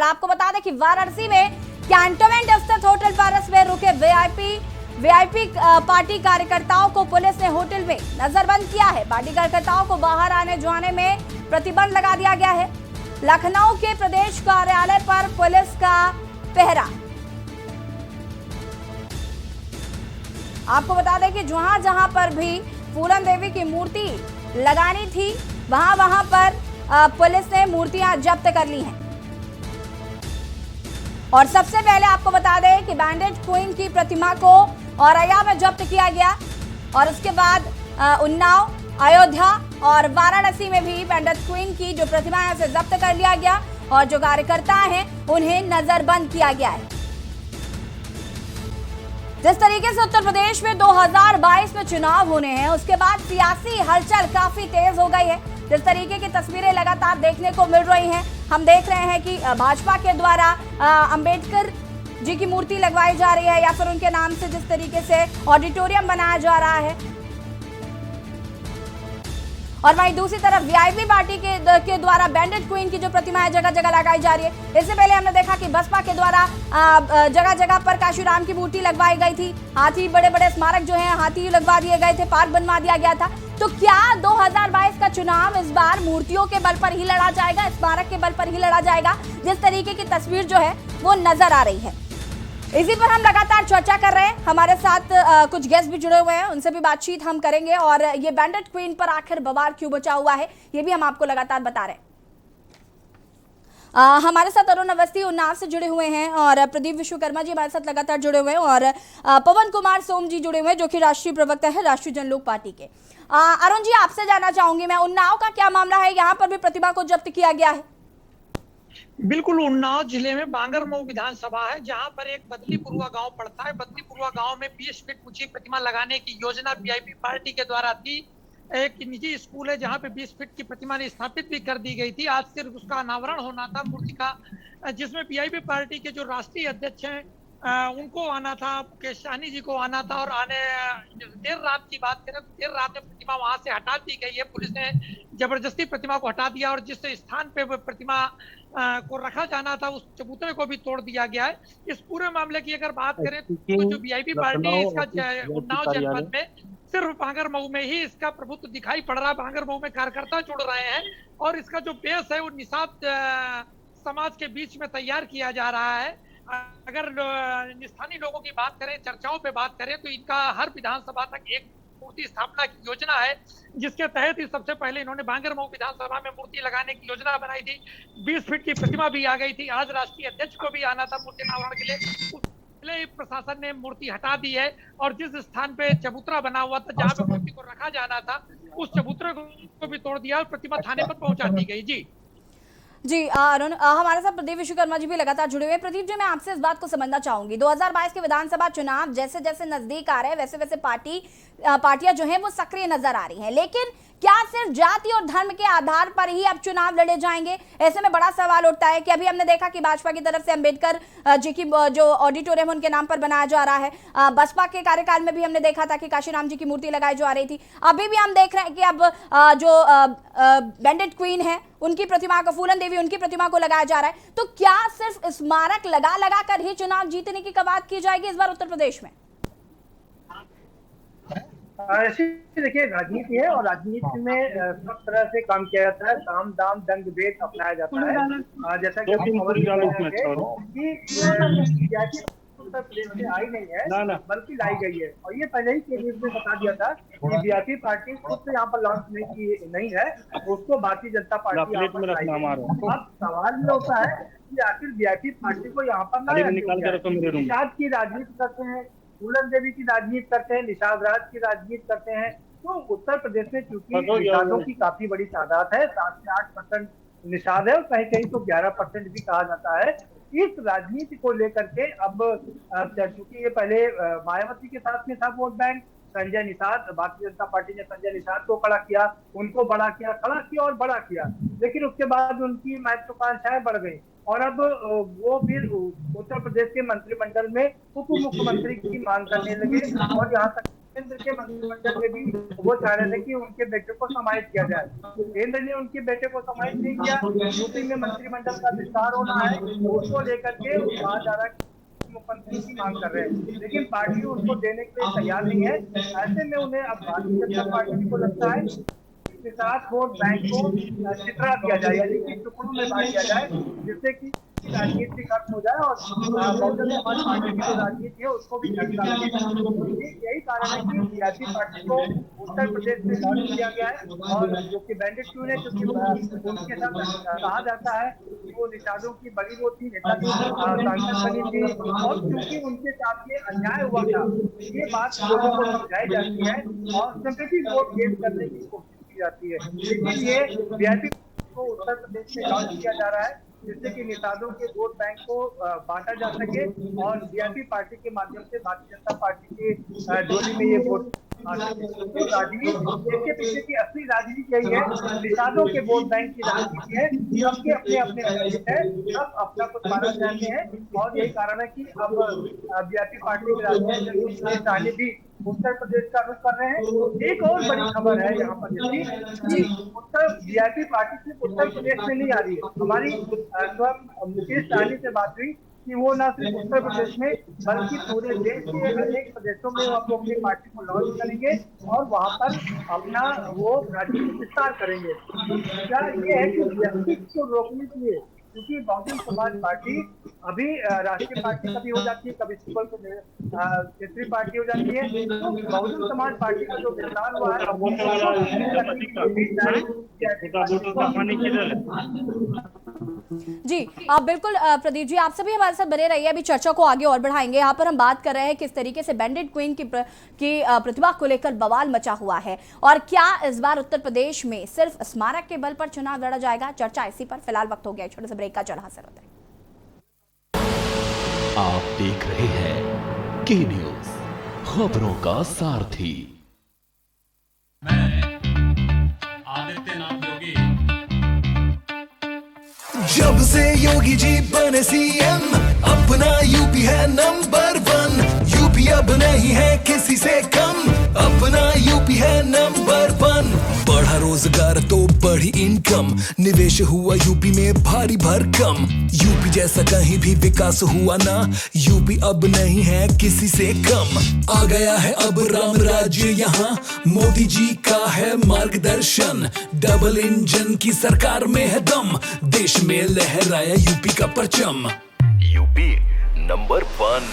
आपको बता दें कि वाराणसी में कैंटोनमेंट स्थित होटल पैलेस में रुके वीआईपी पार्टी कार्यकर्ताओं को पुलिस ने होटल में नजरबंद किया है। पार्टी कार्यकर्ताओं को बाहर आने जाने में प्रतिबंध लगा दिया गया है। लखनऊ के प्रदेश कार्यालय पर पुलिस का पहरा। आपको बता दें कि जहां जहां पर भी फूलन देवी की मूर्ति लगानी थी वहां पर पुलिस ने मूर्तियां जब्त कर ली हैं। और सबसे पहले आपको बता दें कि बैंडेज क्वीन की प्रतिमा को औरैया में जब्त किया गया और उसके बाद उन्नाव, अयोध्या और वाराणसी में भी बैंडेज क्वीन की जो प्रतिमा है उसे जब्त कर लिया गया और जो कार्यकर्ता हैं उन्हें नजरबंद किया गया है। जिस तरीके से उत्तर प्रदेश में 2022 में चुनाव होने हैं उसके बाद सियासी हलचल काफी तेज हो गई है। जिस तरीके की तस्वीरें लगातार देखने को मिल रही हैं, हम देख रहे हैं कि भाजपा के द्वारा अंबेडकर जी की मूर्ति लगवाई जा रही है या फिर उनके नाम से जिस तरीके से ऑडिटोरियम बनाया जा रहा है, और वहीं दूसरी तरफ वीआईपी पार्टी के द्वारा बैंडेज क्वीन की जो प्रतिमा है जगह जगह लगाई जा रही है। इससे पहले हमने देखा कि बसपा के द्वारा जगह जगह पर काशीराम की मूर्ति लगवाई गई थी। हाथी, बड़े बड़े स्मारक जो हैं हाथी लगवा दिए गए थे, पार्क बनवा दिया गया था। तो क्या 2022 का चुनाव इस बार मूर्तियों के बल पर ही लड़ा जाएगा, स्मारक के बल पर ही लड़ा जाएगा? जिस तरीके की तस्वीर जो है वो नजर आ रही है, इसी पर हम लगातार चर्चा कर रहे हैं। हमारे साथ कुछ गेस्ट भी जुड़े हुए हैं, उनसे भी बातचीत हम करेंगे और ये बैंडेज क्वीन पर आखिर बवाल क्यों बचा हुआ है ये भी हम आपको लगातार बता रहे हैं। हमारे साथ अरुण अवस्थी उन्नाव से जुड़े हुए हैं और प्रदीप विश्वकर्मा जी हमारे साथ लगातार जुड़े हुए हैं और पवन कुमार सोम जी जुड़े हुए हैं जो कि राष्ट्रीय प्रवक्ता है राष्ट्रीय जनलोक पार्टी के। अरुण जी, आपसे जानना चाहूंगी मैं, उन्नाव का क्या मामला है? यहाँ पर भी प्रतिमा को जब्त किया गया है। बिल्कुल, उन्नाव जिले में बांगरमऊ विधानसभा है जहां पर एक बदलीपुरवा गांव पड़ता है। बदलीपुरवा गांव में 20 फीट ऊंची प्रतिमा लगाने की योजना वीआईपी पार्टी के द्वारा थी। एक निजी स्कूल है जहां पे 20 फीट की प्रतिमा स्थापित भी कर दी गई थी। आज सिर्फ उसका अनावरण होना था मूर्ति का, जिसमें वीआईपी पार्टी के जो राष्ट्रीय अध्यक्ष हैं उनको आना था, केशवानी जी को आना था और आने देर रात की बात करें तो देर रात में प्रतिमा वहां से हटा दी गई है। पुलिस ने जबरदस्ती प्रतिमा को हटा दिया और जिस स्थान पे प्रतिमा को रखा जाना था उस चबूतरे को भी तोड़ दिया गया है। इस पूरे मामले की अगर बात करें तो जो वीआईपी पार्टी है इसका उन्नाव जनपद में सिर्फ बांगरमऊ में ही इसका प्रभुत्व दिखाई पड़ रहा है। बांगरमऊ में कार्यकर्ता जुड़ रहे हैं और इसका जो बेस है वो निषाद समाज के बीच में तैयार किया जा रहा है। अगर स्थानीय लोगों की बात करें, चर्चाओं पे बात करें तो इनका हर विधानसभा तक एक मूर्ति स्थापना की योजना है जिसके तहत ही सबसे पहले इन्होंने बांगरमऊ विधानसभा में मूर्ति लगाने की योजना बनाई थी। 20 फीट की प्रतिमा भी आ गई थी। आज राष्ट्रीय अध्यक्ष को भी आना था मूर्ति अनावरण के लिए, प्रशासन ने मूर्ति हटा दी है और जिस स्थान पे चबूतरा बना हुआ था जहाँ पे मूर्ति को रखा जाना था उस चबूतरे को भी तोड़ दिया और प्रतिमा थाने पर पहुंचा दी गई। जी अरुण, हमारे साथ प्रदीप विश्वकर्मा जी भी लगातार जुड़े हुए हैं। प्रदीप जी, मैं आपसे इस बात को समझना चाहूंगी, 2022 के विधानसभा चुनाव जैसे जैसे नजदीक आ रहे हैं वैसे वैसे पार्टियां जो हैं वो सक्रिय नजर आ रही हैं, लेकिन क्या सिर्फ जाति और धर्म के आधार पर ही अब चुनाव लड़े जाएंगे? ऐसे में बड़ा सवाल उठता है कि अभी हमने देखा कि भाजपा की तरफ से अंबेडकर जी की जो ऑडिटोरियम उनके नाम पर बनाया जा रहा है। बसपा के कार्यकाल में भी हमने देखा था कि काशीराम जी की मूर्ति लगाई जा रही थी। अभी भी हम देख रहे हैं कि अब जो बैंडेज क्वीन है उनकी प्रतिमा को, फूलन देवी उनकी प्रतिमा को लगाया जा रहा है। तो क्या सिर्फ स्मारक लगा कर ही चुनाव जीतने की कवायद की जाएगी इस बार उत्तर प्रदेश में? ऐसी देखिए राजनीति है और राजनीति में सब तरह से काम किया जाता है, साम दाम दंड भेद अपनाया जाता है। जैसा कि उत्तर प्रदेश से आई नहीं है बल्कि लाई गई है और ये पहले ही केंद्र में बता दिया था कि वीआईपी पार्टी खुद से यहाँ पर लॉन्च नहीं है, उसको भारतीय जनता पार्टी यहाँ पर लाई है। अब सवाल ये होता है कि आखिर वीआईपी पार्टी को यहाँ पर निषाद की राजनीति करते हैं, फूलन देवी की राजनीति करते हैं, निषाद राज की राजनीति करते हैं। तो उत्तर प्रदेश में चूंकि निषादों की काफी बड़ी तादाद है, 7 से 8% निषाद है और कहीं कहीं तो 11% भी कहा जाता है। इस राजनीति को लेकर के अब चूंकि ये पहले मायावती के साथ में था vote bank, Sanjay Nishad, Bharatiya Janata party ने संजय निषाद को खड़ा किया, उनको बड़ा किया, खड़ा किया और बड़ा किया, लेकिन उसके बाद उनकी महत्वाकांक्षाएं बढ़ गई और अब वो फिर उत्तर प्रदेश के मंत्रिमंडल में उप मुख्यमंत्री की मांग करने लगे और यहाँ तक केंद्र के मंत्रिमंडल में भी वो चाह रहे थे कि उनके बेटे को समाहित किया जाए। केंद्र ने उनके बेटे को समाहित नहीं किया। यूपी में मंत्रिमंडल का विस्तार होना है, उसको लेकर के कहा जा रहा है मुख्यमंत्री की मांग कर रहे हैं, लेकिन पार्टी उनको देने के लिए तैयार नहीं है। ऐसे में उन्हें अब भारतीय जनता पार्टी को लगता है इसके साथ वोट बैंक को छितरा दिया जाए, यानी कि टुकड़ों में बांट दिया जाए, जिससे कि राजनीति खत्म हो जाए और बहुजन समाज पार्टी की जो राजनीति है उसको भी झटका लगे। यही कारण है कि सियासी पार्टी को उत्तर प्रदेश में लॉन्च किया गया है, और जो कि बैंडेड ट्यून है, क्योंकि उनके साथ कहा जाता है कि वो निषादों की बड़ी वो थी, नेता की सांसद बनी थी, और क्योंकि उनके साथ ये अन्याय हुआ था, ये बात लोगों को समझाई जाती है और सिंपैथी वोट गेन करने की कोशिश की जाती है। लेकिन ये वीआईपी को उत्तर प्रदेश में लॉन्च किया जा रहा है, जिससे कि निषादों के वोट बैंक को बांटा जा सके और वीआईपी पार्टी के माध्यम से भारतीय जनता पार्टी के झोली में ये वोट तो राजनीति, इसके पीछे की असली राजनीति यही है, निषादों के वोट बैंक की राजनीति है। सबके अपने अपने राजनीति है, सब अपना कुछ पाना चाहते हैं, और यही कारण है कि अब वीआईपी पार्टी के राजनीति भी उत्तर प्रदेश का रुख कर रहे हैं। एक और बड़ी खबर है यहाँ पर कि उत्तर वीआईपी पार्टी सिर्फ उत्तर प्रदेश में नहीं आ रही है। हमारी मुकेश सहनी से बात हुई कि वो न सिर्फ उत्तर प्रदेश में बल्कि पूरे देश के अनेक प्रदेशों में वो अपनी पार्टी को लॉन्च करेंगे और वहां पर अपना वो राजनीतिक विस्तार करेंगे। क्या ये है कि व्यक्ति को रोकने के लिए, क्योंकि बहुजन समाज पार्टी अभी राष्ट्रीय पार्टी कभी हो जाती है, कभी सुपर क्षेत्रीय पार्टी हो जाती है, तो बहुजन समाज पार्टी का जो विस्तार हुआ है जी आप बिल्कुल प्रदीप जी, आप सभी हमारे साथ बने रहिए, अभी चर्चा को आगे और बढ़ाएंगे। यहाँ पर हम बात कर रहे हैं किस तरीके से बैंडेड क्वीन की प्रतिभा को लेकर बवाल मचा हुआ है, और क्या इस बार उत्तर प्रदेश में सिर्फ स्मारक के बल पर चुनाव लड़ा जाएगा। चर्चा इसी पर फिलहाल वक्त हो गया छोटे से ब्रेक का, चल हाजिर होते हैं। आप देख रहे हैं के न्यूज, खबरों का सारथी। जब से योगी जी बने सीएम, अपना यूपी है नंबर 1। यूपी अब नहीं है किसी से कम, अपना यूपी है नंबर 1। बढ़ा रोजगार तो बढ़ी इनकम, निवेश हुआ यूपी में भारी भरकम। यूपी जैसा कहीं भी विकास हुआ ना, यूपी अब नहीं है किसी से कम। आ गया है अब राम राज्य यहाँ, मोदी जी का है मार्गदर्शन। डबल इंजन की सरकार में है दम, देश में लहराया यूपी का परचम। UP number 1।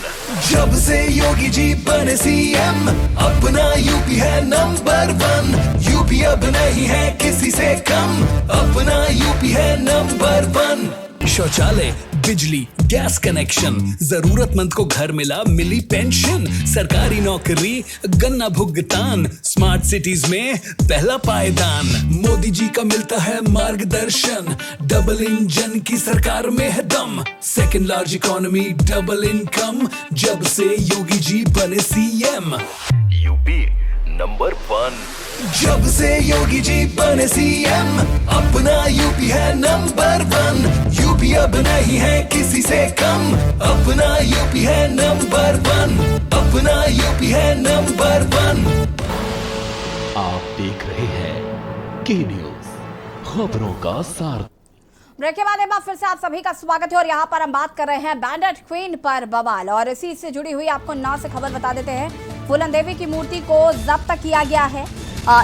जब से योगी जी बने सीएम, अपना यूपी है नंबर 1। यूपी अब नहीं है किसी से कम, अपना यूपी है नंबर 1। शौचालय, बिजली, गैस कनेक्शन, जरूरतमंद को घर मिला, मिली पेंशन। सरकारी नौकरी, गन्ना भुगतान, स्मार्ट सिटीज में पहला पायदान। मोदी जी का मिलता है मार्गदर्शन, डबल इंजन की सरकार में है दम। Second large economy, double income, जब से योगी जी बने सीएम। UP number 1। जब से योगी जी बने सीएम, अपना यूपी है नंबर 1। यूपी अब नहीं है किसी से कम, अपना यूपी है नंबर 1। अपना यूपी है नंबर 1। आप देख रहे हैं के न्यूज, खबरों का सार। ब्रेक के बाद एक बार फिर से आप सभी का स्वागत है, और यहाँ पर हम बात कर रहे हैं बैंडेड क्वीन पर बवाल, और इसी से जुड़ी हुई आपको नौ से खबर बता देते हैं। फूलन देवी की मूर्ति को जब्त किया गया है।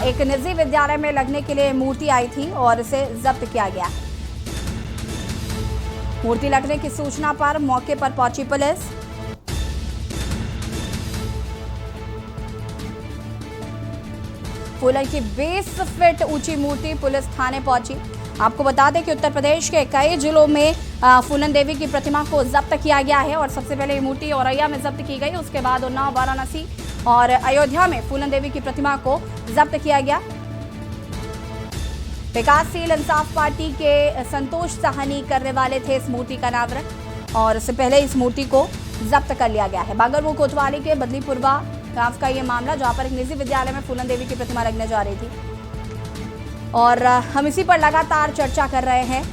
एक निजी विद्यालय में लगने के लिए मूर्ति आई थी और इसे जब्त किया गया। मूर्ति लगने की सूचना पर मौके पर पहुंची पुलिस। फूलन की 20 फीट ऊंची मूर्ति पुलिस थाने पहुंची। आपको बता दें कि उत्तर प्रदेश के कई जिलों में फूलन देवी की प्रतिमा को जब्त किया गया है, और सबसे पहले ये मूर्ति औरैया में जब्त की गई, उसके बाद उन्नाव, वाराणसी और अयोध्या में फूलन देवी की प्रतिमा को जब्त किया गया। विकासशील इंसाफ पार्टी के संतोष साहनी करने वाले थे इस मूर्ति का अनावरण, और इससे पहले इस मूर्ति को जब्त कर लिया गया है। बांगरमऊ कोतवाली के बदलीपुरवा गांव का ये मामला, जहां पर एक निजी विद्यालय में फूलन देवी की प्रतिमा लगने जा रही थी, और हम इसी पर लगातार चर्चा कर रहे हैं।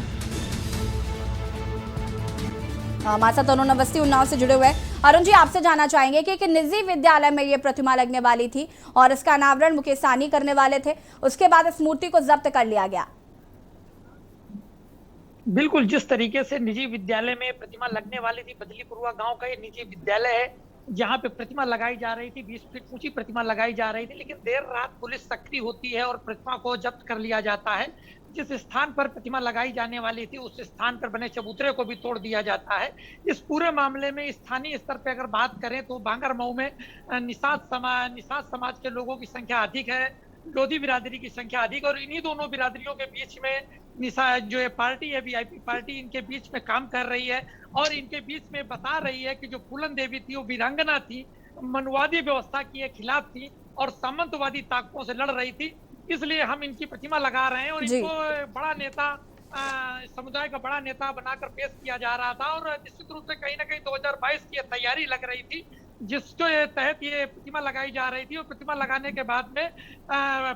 हमारे साथ अरुण अवस्थी उन्नाव से जुड़े हुए हैं। अरुण जी, आपसे जानना चाहेंगे कि एक निजी विद्यालय में ये प्रतिमा लगने वाली थी और इसका अनावरण मुकेश सहनी करने वाले थे, उसके बाद इस मूर्ति को जब्त कर लिया गया। बिल्कुल, जिस तरीके से निजी विद्यालय में प्रतिमा लगने वाली थी, बदलीपुरवा गांव का ये निजी विद्यालय है जहां पे प्रतिमा लगाई जा रही थी, 20 फीट ऊंची प्रतिमा लगाई जा रही थी, लेकिन देर रात पुलिस सक्रिय होती है और प्रतिमा को जब्त कर लिया जाता है। जिस स्थान पर प्रतिमा लगाई जाने वाली थी उस स्थान पर बने चबूतरे को भी तोड़ दिया जाता है। इस पूरे मामले में स्थानीय स्तर पर अगर बात करें तो बांगरमऊ में निषाद समाज के लोगों की संख्या अधिक है, लोधी बिरादरी की संख्या अधिक, और इन्हीं दोनों बिरादरियों के बीच में जो ये पार्टी है, वीआईपी पार्टी, इनके बीच में काम कर रही है और इनके बीच में बता रही है कि जो फूलन देवी थी वो वीरांगना थी, मनुवादी व्यवस्था के खिलाफ थी और सामंतवादी ताकतों से लड़ रही थी। इसलिए हम इनकी प्रतिमा लगा रहे हैं और इनको बड़ा नेता, समुदाय का बड़ा नेता बनाकर पेश किया जा रहा था और निश्चित रूप से कहीं ना कहीं 2022 की तैयारी लग रही थी जिसके तहत ये प्रतिमा लगाई जा रही थी और प्रतिमा लगाने के बाद में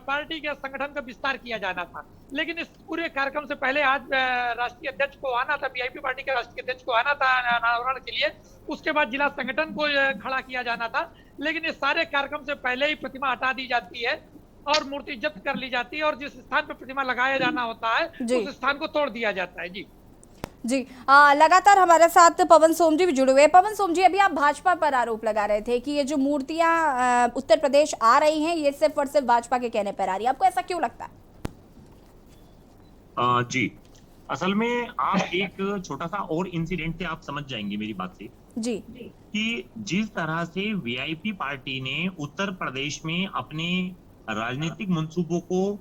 पार्टी के संगठन का विस्तार किया जाना था। लेकिन इस पूरे कार्यक्रम से पहले आज राष्ट्रीय अध्यक्ष को आना था, वीआईपी पार्टी के राष्ट्रीय अध्यक्ष को आना था अनावरण के लिए, उसके बाद जिला संगठन को खड़ा किया जाना था, लेकिन इस सारे कार्यक्रम से पहले ही प्रतिमा हटा दी जाती है और मूर्ति जब्त कर ली जाती है और जिस स्थान पर प्रतिमा लगाया जाना होता है उस स्थान को तोड़ दिया जाता है। जी, लगातार हमारे साथ पवन सोम जी भी जुड़े हुए हैं। पवन सोम जी, अभी आप भाजपा पर आरोप लगा रहे थे कि ये जो मूर्तियां उत्तर प्रदेश आ रही हैं ये सिर्फ और सिर्फ भाजपा के कहने पर आ रही है, आपको ऐसा क्यों लगता है? जी, असल में आप एक छोटा सा और इंसिडेंट से आप समझ जाएंगे मेरी बात से जी, कि जिस तरह से वीआईपी पार्टी ने उत्तर प्रदेश में अपने राजनीतिक मंसूबों को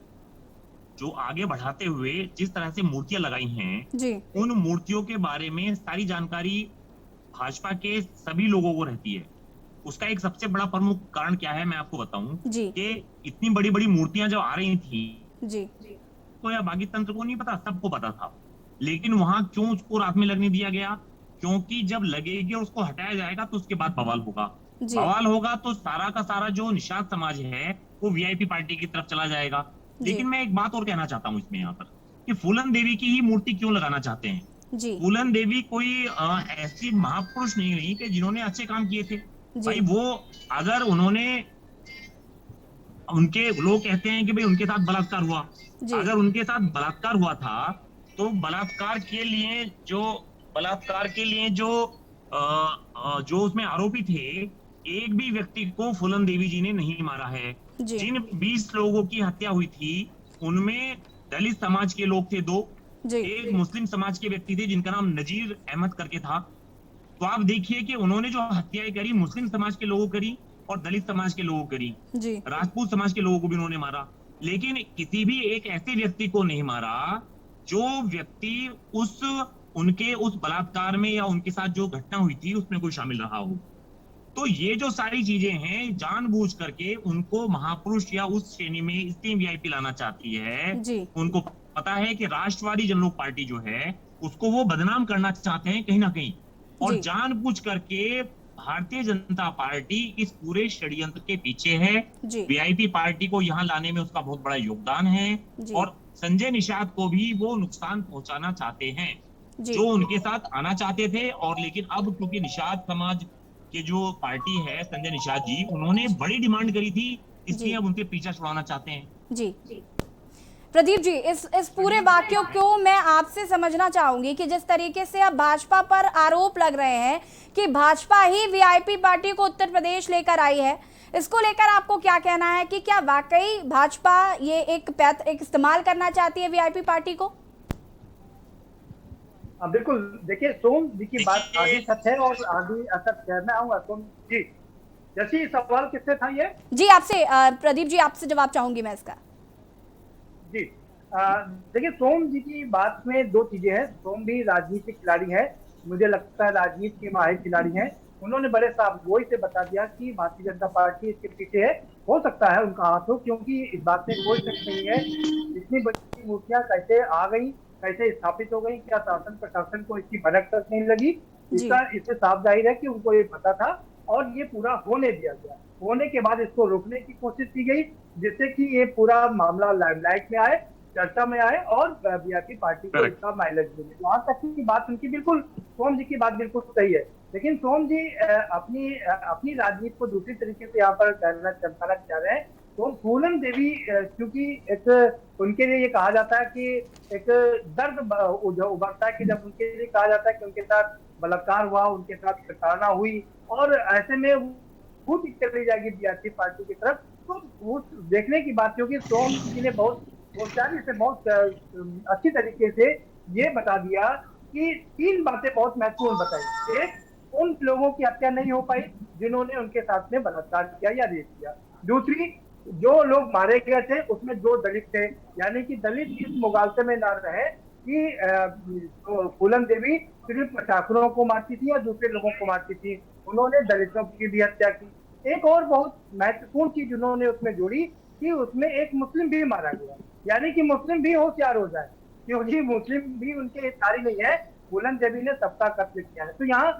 जो आगे बढ़ाते हुए जिस तरह से मूर्तियां लगाई हैं जी, उन मूर्तियों के बारे में सारी जानकारी भाजपा के सभी लोगों को रहती है। उसका एक सबसे बड़ा प्रमुख कारण क्या है मैं आपको बताऊं कि इतनी बड़ी बड़ी मूर्तियां जब आ रही थी जी, तो या बाकी तंत्र को नहीं पता, सबको पता था, लेकिन वहां क्यों उसको रात में लगने दिया गया? क्योंकि जब लगेगी और उसको हटाया जाएगा तो उसके बाद बवाल होगा तो सारा का सारा जो निषाद समाज है वो वीआईपी पार्टी की तरफ चला जाएगा। लेकिन मैं एक बात और कहना चाहता हूँ इसमें यहाँ पर कि फूलन देवी की ही मूर्ति क्यों लगाना चाहते हैं? फूलन देवी कोई ऐसी महापुरुष नहीं रही कि जिन्होंने अच्छे काम किए थे। भाई वो अगर उन्होंने, उनके लोग कहते हैं कि भाई उनके साथ बलात्कार हुआ, अगर उनके साथ बलात्कार हुआ था तो बलात्कार के लिए जो उसमें आरोपी थे एक भी व्यक्ति को फूलन देवी जी ने नहीं मारा है। जिन 20 लोगों की हत्या हुई थी उनमें दलित समाज के लोग थे 2, एक मुस्लिम समाज के व्यक्ति थे जिनका नाम नजीर अहमद करके था। तो आप देखिए कि उन्होंने जो हत्याएं करी मुस्लिम समाज के लोगों करी और दलित समाज के लोगों करी, राजपूत समाज के लोगों को भी उन्होंने मारा, लेकिन किसी भी एक ऐसे व्यक्ति को नहीं मारा जो व्यक्ति उनके उस बलात्कार में या उनके साथ जो घटना हुई थी उसमें कोई शामिल रहा हो। तो ये जो सारी चीजें हैं जानबूझ करके उनको महापुरुष या उस श्रेणी में इसलिए वीआईपी लाना चाहती है। उनको पता है कि राष्ट्रवादी जनलोक पार्टी जो है उसको वो बदनाम करना चाहते हैं कहीं ना कहीं, और जानबूझ करके भारतीय जनता पार्टी इस पूरे षड्यंत्र के पीछे है। वीआईपी पार्टी को यहाँ लाने में उसका बहुत बड़ा योगदान है और संजय निषाद को भी वो नुकसान पहुंचाना चाहते हैं जो उनके साथ आना चाहते थे। और लेकिन अब क्योंकि निषाद समाज के जो पार्टी है संजय निषाद जी, उन्होंने बड़ी डिमांड करी थी, इसलिए अब उनके पीछा छुड़ाना चाहते हैं। जी प्रदीप जी, इस पूरे वाक्य को मैं आपसे समझना चाहूंगी कि जिस तरीके से अब भाजपा पर आरोप लग रहे हैं कि भाजपा ही वीआईपी पार्टी को उत्तर प्रदेश लेकर आई है, इसको लेकर आपको क्या कहना है कि क्या वाकई भाजपा ये एक इस्तेमाल करना चाहती है वीआईपी पार्टी को? बिल्कुल, देखिए सोम जी की बात आधी सच है और आधी असत है। मैं आऊंगा सोम जी, जैसे सवाल किससे था ये? जी आपसे, प्रदीप जी आपसे जवाब चाहूंगी मैं इसका। जी देखिए सोम जी की बात में 2 चीजें हैं। सोम भी राजनीतिक खिलाड़ी है, मुझे लगता है राजनीति के माहिर खिलाड़ी हैं। उन्होंने बड़े साफ गोई से बता दिया कि भारतीय जनता पार्टी इसके पीछे है। हो सकता है उनका हाथ हो, क्योंकि इस बात में कोई शक नहीं है इतनी बड़ी मूर्तियां कैसे आ गई, कैसे स्थापित हो गई, क्या शासन प्रशासन को इसकी भनक तक नहीं लगी। इससे साफ जाहिर है कि उनको ये पता था और ये पूरा होने दिया गया। होने के बाद इसको रोकने की कोशिश की गई जिससे कि ये पूरा मामला लाइमलाइट में आए चर्चा में आए और बीजेपी पार्टी को इसका माइलेज मिले। वहां तक की बात उनकी बिल्कुल, सोम जी की बात बिल्कुल सही है, लेकिन सोम जी अपनी राजनीति को दूसरी तरीके से यहाँ पर चमकाना चाह रहे हैं। तो फूलन देवी क्योंकि एक उनके लिए ये कहा जाता है कि एक दर्द उभरता है कि जब उनके लिए कहा जाता है कि उनके साथ बलात्कार हुआ, उनके साथ प्रताड़ना हुई, और ऐसे में वो चली जाएगी बीजेपी पार्टी की तरफ, तो वो देखने की बात, क्योंकि सोम जी ने बहुत अच्छी तरीके से ये बता दिया कि 3 बातें बहुत महत्वपूर्ण बताई। एक, उन लोगों की हत्या नहीं हो पाई जिन्होंने उनके साथ में बलात्कार किया या रेप किया। दूसरी, जो लोग मारे गए थे उसमें 2 दलित थे, यानी कि दलित इस मुगालते में न रहे कि फूलन देवी सिर्फ ठाकुरों को मारती थी या दूसरे लोगों को मारती थी, उन्होंने दलितों की भी हत्या की। एक और बहुत महत्वपूर्ण चीज उन्होंने उसमें जोड़ी कि उसमें एक मुस्लिम भी मारा गया, यानी कि मुस्लिम भी होशियार हो जाए, क्योंकि मुस्लिम भी उनके हितधारी नहीं है। फूलन देवी ने सबका कत्ल किया है। तो यहाँ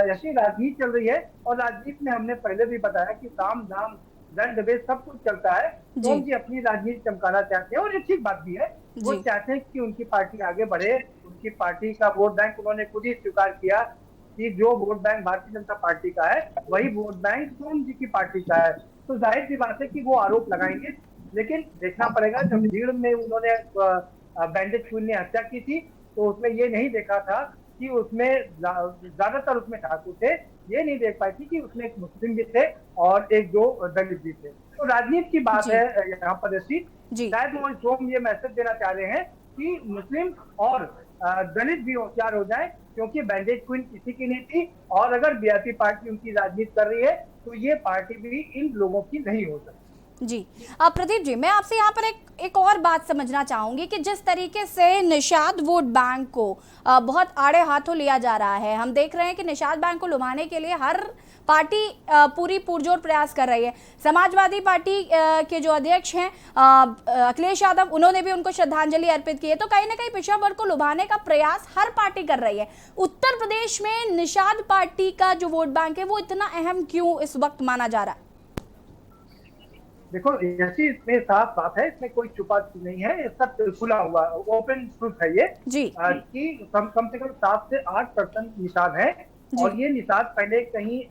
ऐसी राजनीति चल रही है, और राजनीति में हमने पहले भी बताया कि साम दाम दंड भेद सब कुछ चलता है। तो जी अपनी राजनीति चमकाना चाहते हैं, और ये ठीक बात भी है। वो चाहते हैं कि उनकी पार्टी आगे बढ़े, उनकी पार्टी का वोट बैंक उन्होंने खुद ही स्वीकार किया कि जो vote bank Bharatiya Janata party का है वही वोट बैंक सोम जी की पार्टी का है। तो जाहिर सी बात है कि वो आरोप लगाएंगे, लेकिन देखना पड़ेगा। जब भीड़ में उन्होंने बैंडेज क्वीन ने हत्या की थी तो उसमें ये नहीं देखा था कि उसमें ज्यादातर उसमें ठाकुर थे, ये नहीं देख पाई थी कि उसमें एक मुस्लिम भी थे और एक दो दलित भी थे। तो राजनीति की बात है यहाँ पर ऐसी, शायद वो सोम ये मैसेज देना चाह रहे हैं कि मुस्लिम और दलित भी होशियार हो जाए, क्योंकि बैंडेज क्वीन किसी की नहीं थी, और अगर बीजेपी पार्टी उनकी राजनीति कर रही है तो ये पार्टी भी इन लोगों की नहीं हो सकती। जी प्रदीप जी, मैं आपसे यहाँ पर एक और बात समझना चाहूंगी कि जिस तरीके से निषाद वोट बैंक को बहुत आड़े हाथों लिया जा रहा है, हम देख रहे हैं कि निषाद बैंक को लुभाने के लिए हर पार्टी पूरी पुरजोर प्रयास कर रही है। समाजवादी पार्टी के जो अध्यक्ष हैं अखिलेश यादव, उन्होंने भी उनको श्रद्धांजलि अर्पित की है। तो कहीं ना कहीं पिछड़ा वर्ग को लुभाने का प्रयास हर पार्टी कर रही है। उत्तर प्रदेश में निषाद पार्टी का जो वोट बैंक है वो इतना अहम क्यों इस वक्त माना जा रहा है? देखो, ऐसी इसमें साफ बात है, इसमें कोई छुपा नहीं है, सब खुला हुआ ओपन ट्रूथ है ये जी। कि कम से कम 7 से 8% निषाद है, और ये निषाद पहले कहीं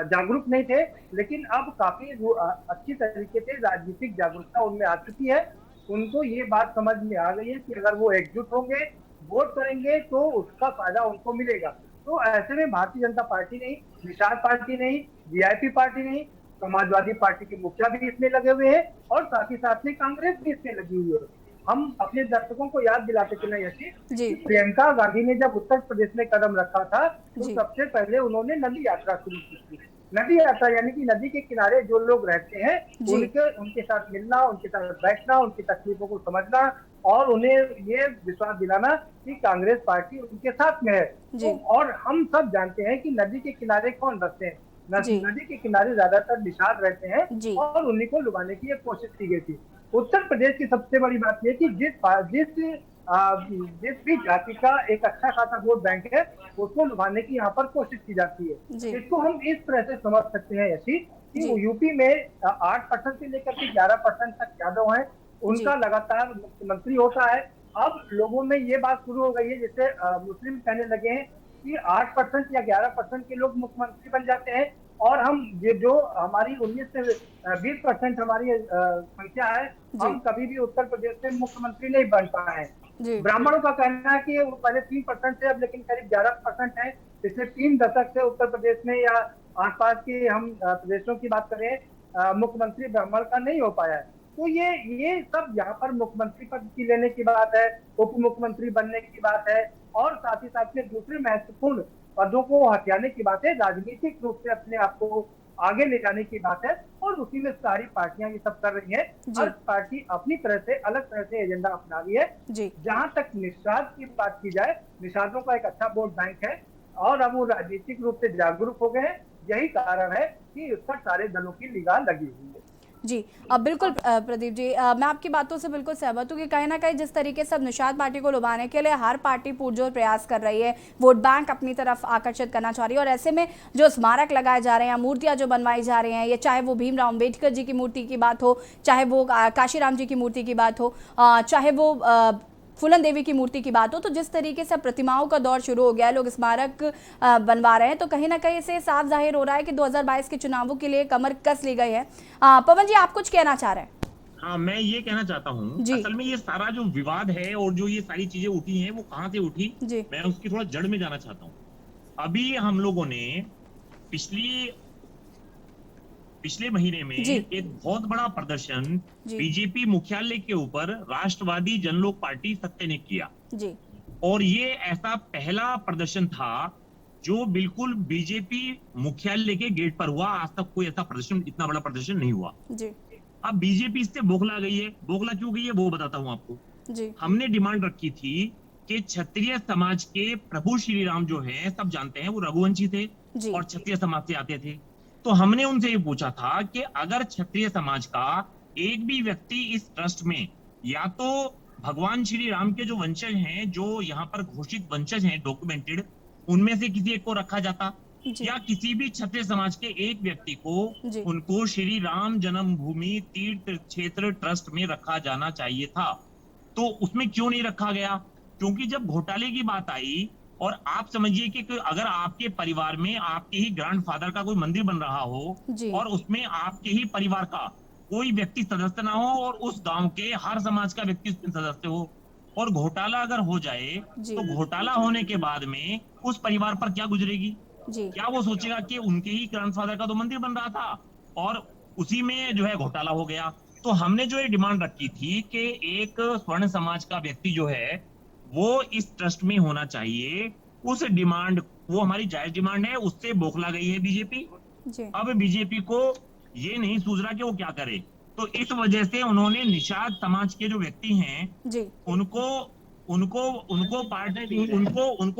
जागरूक नहीं थे, लेकिन अब काफी अच्छी तरीके से राजनीतिक जागरूकता उनमें आ चुकी है। उनको ये बात समझ में आ गई है कि अगर वो एकजुट होंगे, वोट करेंगे, तो उसका फायदा उनको मिलेगा। तो ऐसे में भारतीय जनता पार्टी नहीं, निषाद पार्टी नहीं, वीआईपी पार्टी नहीं, समाजवादी पार्टी के मुखिया भी इसमें लगे हुए हैं, और साथ ही साथ में कांग्रेस भी इसमें लगी हुई है। हम अपने दर्शकों को याद दिलाते चले यशी, प्रियंका गांधी ने जब उत्तर प्रदेश में कदम रखा था तो सबसे पहले उन्होंने नदी यात्रा शुरू की थी। नदी यात्रा यानी कि नदी के किनारे जो लोग रहते हैं उनके साथ मिलना, उनके साथ बैठना, उनकी तकलीफों को समझना, और उन्हें ये विश्वास दिलाना कि कांग्रेस पार्टी उनके साथ में है। तो और हम सब जानते हैं कि नदी के किनारे कौन बसते हैं, नदी के किनारे ज्यादातर निषाद रहते हैं, और उन्हीं को लुभाने की एक कोशिश की गई थी। उत्तर प्रदेश की सबसे बड़ी बात यह कि जिस भी जाति का एक अच्छा खासा वोट बैंक है उसको लुभाने की यहाँ पर कोशिश की जाती है। इसको हम इस तरह से समझ सकते हैं ऐसी कि यूपी में 8% से लेकर के 11% तक यादव हैं, उनका लगातार मुख्यमंत्री होता है। अब लोगों में ये बात शुरू हो गई है, जैसे मुस्लिम कहने लगे हैं कि 8% या 11% के लोग मुख्यमंत्री बन जाते हैं, और हम ये जो हमारी 19 से 20% हमारी संख्या है, हम कभी भी उत्तर प्रदेश में मुख्यमंत्री नहीं बन पाए हैं। ब्राह्मणों का कहना है कि वो पहले 3% थे, अब लेकिन करीब 11% है। पिछले 3 दशक से उत्तर प्रदेश में या आसपास के हम प्रदेशों की बात करें, मुख्यमंत्री ब्राह्मण का नहीं हो पाया है। तो ये सब यहाँ पर मुख्यमंत्री पद की लेने की बात है, उप मुख्यमंत्री बनने की बात है, और साथ ही साथ में दूसरे महत्वपूर्ण पदों को हथियाने की बात है, राजनीतिक रूप से अपने आप को आगे ले जाने की बात है, और उसी में सारी पार्टियां ये सब कर रही हैं। हर पार्टी अपनी तरह से अलग तरह से एजेंडा अपना रही है। जहां तक निषाद की बात की जाए, निषादों का एक अच्छा वोट बैंक है, और अब वो राजनीतिक रूप से जागरूक हो गए हैं। यही कारण है कि उस पर सारे दलों की निगाह लगी हुई है। जी बिल्कुल प्रदीप जी, मैं आपकी बातों से बिल्कुल सहमत हूँ कि कहीं ना कहीं जिस तरीके से अब निषाद पार्टी को लुभाने के लिए हर पार्टी पुरजोर प्रयास कर रही है, वोट बैंक अपनी तरफ आकर्षित करना चाह रही है, और ऐसे में जो स्मारक लगाए जा रहे हैं, मूर्तियां जो बनवाई जा रही हैं, ये चाहे वो भीमराव अम्बेडकर जी की मूर्ति की बात हो, चाहे वो काशीराम जी की मूर्ति की बात हो, चाहे वो फूलन देवी की मूर्ति की बात हो, तो जिस तरीके से प्रतिमाओं का दौर शुरू हो गया है, लोग स्मारक बनवा रहे हैं, तो कहीं ना कहीं से साफ जाहिर हो रहा है कि 2022 के चुनावों के लिए कमर कस ली गई है। पवन जी, आप कुछ कहना चाह रहे हैं? हाँ, मैं ये कहना चाहता हूँ, असल में ये सारा जो विवाद है और जो ये सारी चीजें उठी हैं वो कहाँ से उठी, मैं उसकी थोड़ा जड़ में जाना चाहता हूँ। अभी हम लोगों ने पिछले महीने में एक बहुत बड़ा प्रदर्शन बीजेपी मुख्यालय के ऊपर राष्ट्रवादी जनलोक पार्टी सत्य ने किया और ये ऐसा पहला प्रदर्शन था जो बिल्कुल बीजेपी मुख्यालय के गेट पर हुआ। आज तक कोई ऐसा प्रदर्शन, इतना बड़ा प्रदर्शन नहीं हुआ। अब बीजेपी इससे बौखला गई है। बौखला क्यों गई है वो बताता हूँ आपको। हमने डिमांड रखी थी कि क्षत्रिय समाज के प्रभु श्री राम जो है, सब जानते हैं वो रघुवंशी थे और क्षत्रिय समाज से आते थे। तो हमने उनसे ये पूछा था कि अगर क्षत्रिय समाज का एक भी व्यक्ति इस ट्रस्ट में, या तो भगवान श्री राम के जो वंशज हैं, जो यहाँ पर घोषित वंशज हैं डॉक्यूमेंटेड, उनमें से किसी एक को रखा जाता, या किसी भी क्षत्रिय समाज के एक व्यक्ति को उनको श्री राम जन्मभूमि तीर्थ क्षेत्र ट्रस्ट में रखा जाना चाहिए था। तो उसमें क्यों नहीं रखा गया? क्योंकि जब घोटाले की बात आई, और आप समझिए कि अगर आपके परिवार में आपके ही ग्रैंडफादर का कोई मंदिर बन रहा हो और उसमें आपके ही परिवार का कोई व्यक्ति सदस्य ना हो और उस गांव के हर समाज का व्यक्ति सदस्य हो, और घोटाला अगर हो जाए तो घोटाला होने के बाद में उस परिवार पर क्या गुजरेगी? क्या वो सोचेगा कि उनके ही ग्रैंडफादर का तो मंदिर बन रहा था और उसी में जो है घोटाला हो गया? तो हमने जो ये डिमांड रखी थी कि एक स्वर्ण समाज का व्यक्ति जो है वो इस ट्रस्ट में होना चाहिए, उस डिमांड, वो हमारी जायज डिमांड है, उससे बौखला गई है बीजेपी। अब बीजेपी को ये नहीं सूझ रहा कि वो क्या करे, तो इस वजह से उन्होंने निषाद समाज के जो व्यक्ति हैं उनको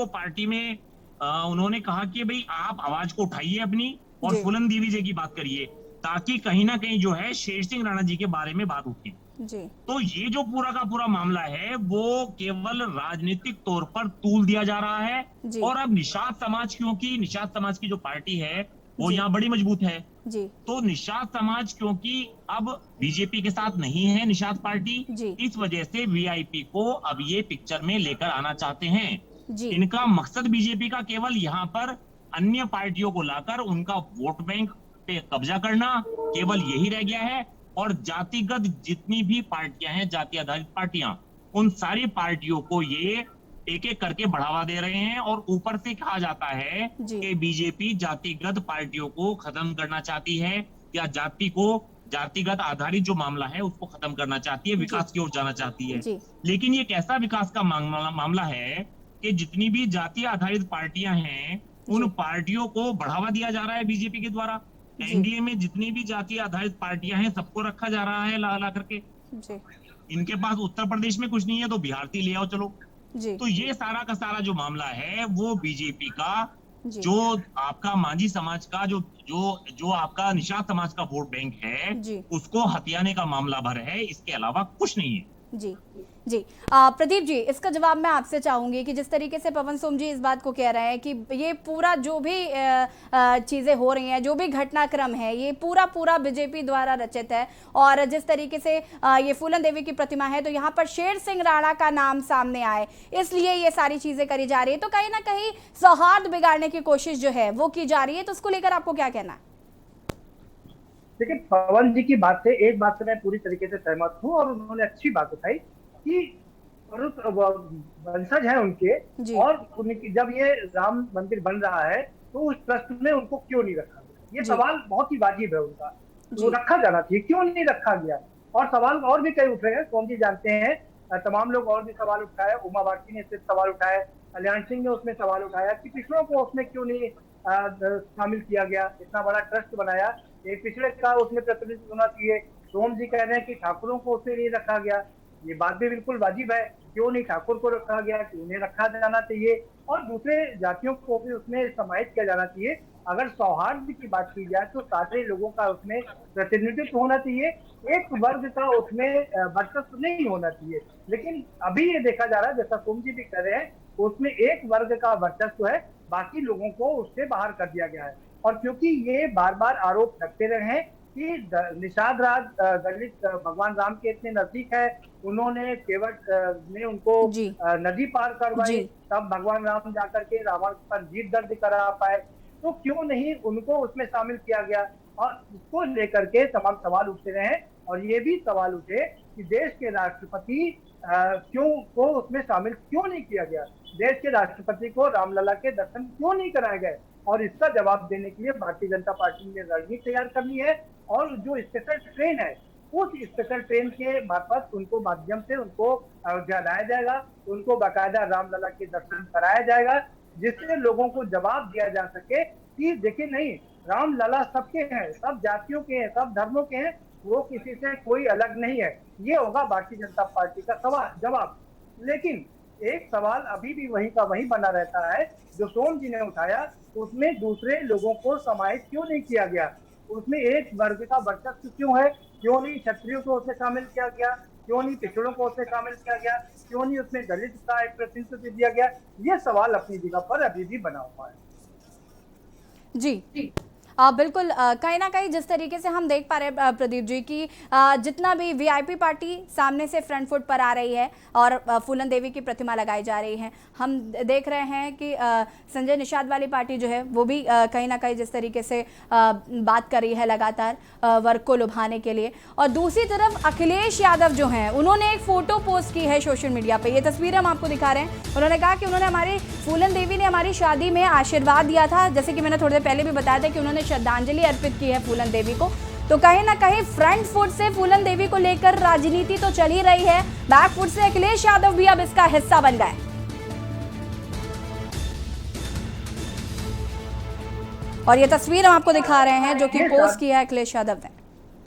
पार्टी में उन्होंने कहा कि भाई आप आवाज को उठाइए अपनी और फूलन देवी जी की बात करिए, ताकि कहीं ना कहीं जो है शेर सिंह राणा जी के बारे में बात उठी। तो ये जो पूरा का पूरा मामला है वो केवल राजनीतिक तौर पर तूल दिया जा रहा है। और अब निषाद समाज, क्योंकि निषाद समाज की जो पार्टी है वो यहाँ बड़ी मजबूत है, तो निषाद समाज क्योंकि अब बीजेपी के साथ नहीं है निषाद पार्टी, इस वजह से वीआईपी को अब ये पिक्चर में लेकर आना चाहते हैं। इनका मकसद बीजेपी का केवल यहाँ पर अन्य पार्टियों को लाकर उनका वोट बैंक पे कब्जा करना, केवल यही रह गया है। और जातिगत जितनी भी पार्टियां हैं, जाति आधारित पार्टियां, उन सारी पार्टियों को ये एक एक करके बढ़ावा दे रहे हैं। और ऊपर से कहा जाता है कि बीजेपी जातिगत पार्टियों को खत्म करना चाहती है, या जातिगत आधारित जो मामला है उसको खत्म करना चाहती है, विकास की ओर जाना चाहती है। लेकिन ये कैसा विकास का मामला है कि जितनी भी जाति आधारित पार्टियां हैं उन पार्टियों को बढ़ावा दिया जा रहा है बीजेपी के द्वारा। एनडीए में जितनी भी जाति आधारित पार्टियां हैं सबको रखा जा रहा है ला करके। इनके पास उत्तर प्रदेश में कुछ नहीं है तो बिहार से ले आओ चलो। तो ये सारा का सारा जो मामला है वो बीजेपी का, जो आपका मांझी समाज का, जो आपका निषाद समाज का वोट बैंक है, उसको हथियाने का मामला भर है, इसके अलावा कुछ नहीं है। जी प्रदीप जी, इसका जवाब मैं आपसे चाहूंगी कि जिस तरीके से पवन सोम जी इस बात को कह रहे हैं कि ये पूरा जो भी चीज़ें हो रही हैं, जो भी घटनाक्रम है, ये पूरा बीजेपी द्वारा रचित है। और जिस तरीके से ये फूलन देवी की प्रतिमा है तो यहाँ पर शेर सिंह राणा का नाम सामने आए, इसलिए ये सारी चीज़ें करी जा रही है। तो कहीं ना कहीं सौहार्द बिगाड़ने की कोशिश जो है वो की जा रही है, तो उसको लेकर आपको क्या कहना है? देखिए, पवन जी की बात से एक बात से मैं पूरी तरीके से सहमत हूँ और उन्होंने अच्छी बात उठाई कि वंशज है उनके, और उनकी जब ये राम मंदिर बन रहा है तो उस ट्रस्ट में उनको क्यों नहीं रखा गया? ये सवाल बहुत ही वाजिब है उनका, वो रखा जाना चाहिए, क्यों नहीं रखा गया? और सवाल और भी कई उठ रहे हैं, सोम जी जानते हैं, तमाम लोग और भी सवाल उठाए, उमा भारती ने इससे सवाल उठाए, कल्याण सिंह ने उसमें सवाल उठाया कि पिछड़ों को उसमें क्यों नहीं शामिल किया गया? इतना बड़ा ट्रस्ट बनाया, एक पिछड़े का उसमें प्रतिनिधित्व होना चाहिए। सोम जी कह रहे हैं कि ठाकुरों को उसमें नहीं रखा गया, ये बात भी बिल्कुल वाजिब है, क्यों नहीं ठाकुर को रखा गया, क्यों नहीं रखा जाना चाहिए, और दूसरे जातियों को भी उसमें समाहित किया जाना चाहिए। अगर सौहार्द की बात की जाए तो सारे लोगों का उसमें प्रतिनिधित्व होना चाहिए, एक वर्ग का उसमें वर्चस्व नहीं होना चाहिए। लेकिन अभी ये देखा जा रहा है, जैसा सोम जी भी कह रहे हैं, उसमें एक वर्ग का वर्चस्व है, बाकी लोगों को उससे बाहर कर दिया गया है। और क्योंकि ये बार बार आरोप लगते रहे हैं कि निषाद राज दलित भगवान राम के इतने नजदीक है, उन्होंने केवट ने उनको नदी पार करवाई, तब भगवान राम जाकर के रावण पर जीत दर्ज करा पाए, तो क्यों नहीं उनको उसमें शामिल किया गया। और इसको लेकर के तमाम सवाल उठते रहे और ये भी सवाल उठे कि देश के राष्ट्रपति क्यों को उसमें शामिल क्यों नहीं किया गया, देश के राष्ट्रपति को रामलला के दर्शन क्यों नहीं कराए गए। और इसका जवाब देने के लिए भारतीय जनता पार्टी ने रणनीति तैयार करनी है और जो स्पेशल ट्रेन है उस स्पेशल ट्रेन के मार्फत उनको माध्यम से उनको अयोध्या लाया जाएगा, उनको बाकायदा रामलला के दर्शन कराया जाएगा, जिससे लोगों को जवाब दिया जा सके कि देखिए नहीं, रामलला सबके हैं, सब जातियों के हैं, सब धर्मों के हैं, वो किसी से कोई अलग नहीं है। ये होगा भारतीय जनता पार्टी का जवाब। लेकिन एक सवाल अभी भी वही का वही बना रहता है जो सोम जी ने उठाया, उसमें दूसरे लोगों को समाहित क्यों नहीं किया गया, उसमें एक वर्ग का वर्चस्व क्यों है, क्यों नहीं क्षत्रियों को उसमें शामिल किया गया, क्यों नहीं पिछड़ों को उसमें शामिल किया गया, क्यों नहीं उसमें दलित का एक प्रतिनिधित्व दिया गया। ये सवाल अपनी जगह पर अभी भी बना हुआ है। जी बिल्कुल, कहीं ना कहीं जिस तरीके से हम देख पा रहे हैं प्रदीप जी की जितना भी वीआईपी पार्टी सामने से फ्रंट फुट पर आ रही है और फूलन देवी की प्रतिमा लगाई जा रही है, हम देख रहे हैं कि संजय निषाद वाली पार्टी जो है वो भी कहीं ना कहीं जिस तरीके से बात कर रही है लगातार वर्ग को लुभाने के लिए। और दूसरी तरफ अखिलेश यादव जो हैं उन्होंने एक फ़ोटो पोस्ट की है सोशल मीडिया पर, ये तस्वीर हम आपको दिखा रहे हैं। उन्होंने कहा कि उन्होंने हमारी फूलन देवी ने हमारी शादी में आशीर्वाद दिया था, जैसे कि मैंने थोड़ी देर पहले भी बताया था कि उन्होंने श्रद्धांजलि अर्पित की है फूलन देवी को। तो कहीं ना कहीं फ्रंट फुट से फूलन देवी को लेकर राजनीति तो चल ही रही है, बैक फुट से अखिलेश यादव भी अब इसका हिस्सा बन गए। और ये तस्वीर हम आपको दिखा रहे हैं जो कि पोस्ट किया है अखिलेश यादव ने।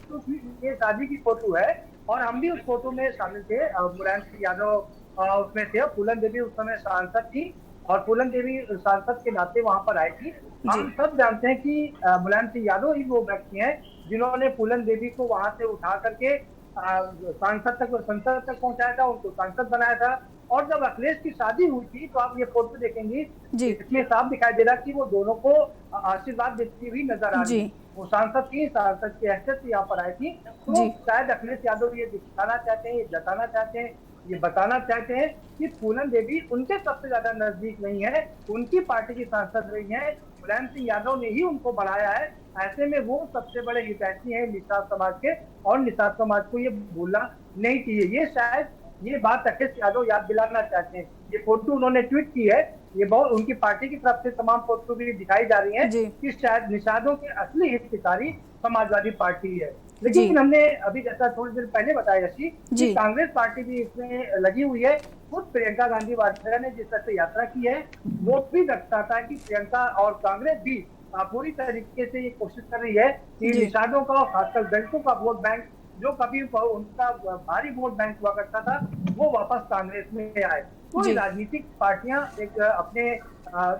तो ये शादी की फोटो है और हम भी उस फोटो में शामिल थे। मुलायम सिंह यादव उसमें थे, फूलन देवी उस समय सांसद थी और फूलन देवी सांसद के नाते वहां पर आई थी। हम सब जानते हैं कि मुलायम सिंह यादव ही वो व्यक्ति हैं जिन्होंने फूलन देवी को वहां से उठा करके सांसद तक, संसद तक पहुंचाया था, उनको सांसद बनाया था। और जब अखिलेश की शादी हुई थी तो आप ये फोटो देखेंगे, इसमें साफ दिखाई दे रहा कि वो दोनों को आशीर्वाद देती हुई नजर आ रही। वो सांसद थी, सांसद की हैसियत से यहाँ पर आई थी। तो शायद अखिलेश यादव ये दिखाना चाहते हैं, ये जताना चाहते हैं, ये बताना चाहते हैं कि फूलन देवी उनके सबसे ज्यादा नजदीक नहीं है, उनकी पार्टी की सांसद रही है, मुलायम सिंह यादव ने ही उनको बढ़ाया है। ऐसे में वो सबसे बड़े हितैषी हैं निषाद समाज के और निषाद समाज को ये भूलना नहीं चाहिए। ये शायद ये बात अखिलेश यादव याद दिलाना चाहते हैं। ये फोटो उन्होंने ट्वीट की है, ये बहुत उनकी पार्टी की तरफ से तमाम फोटो भी दिखाई जा रही है कि शायद निषादों के असली हितकारी समाजवादी पार्टी है। लेकिन हमने अभी जैसा थोड़ी देर पहले बताया कि कांग्रेस पार्टी भी इसमें लगी हुई है। खुद प्रियंका गांधी वाड्रा ने जिस तरह से यात्रा की है वो भी दर्शाता है कि प्रियंका और कांग्रेस भी पूरी तरीके से ये कोशिश कर रही है कि निषादों का, खासकर दलितों का वोट बैंक जो कभी उनका भारी वोट बैंक हुआ करता था वो वापस कांग्रेस में आए। तो राजनीतिक पार्टियां एक अपने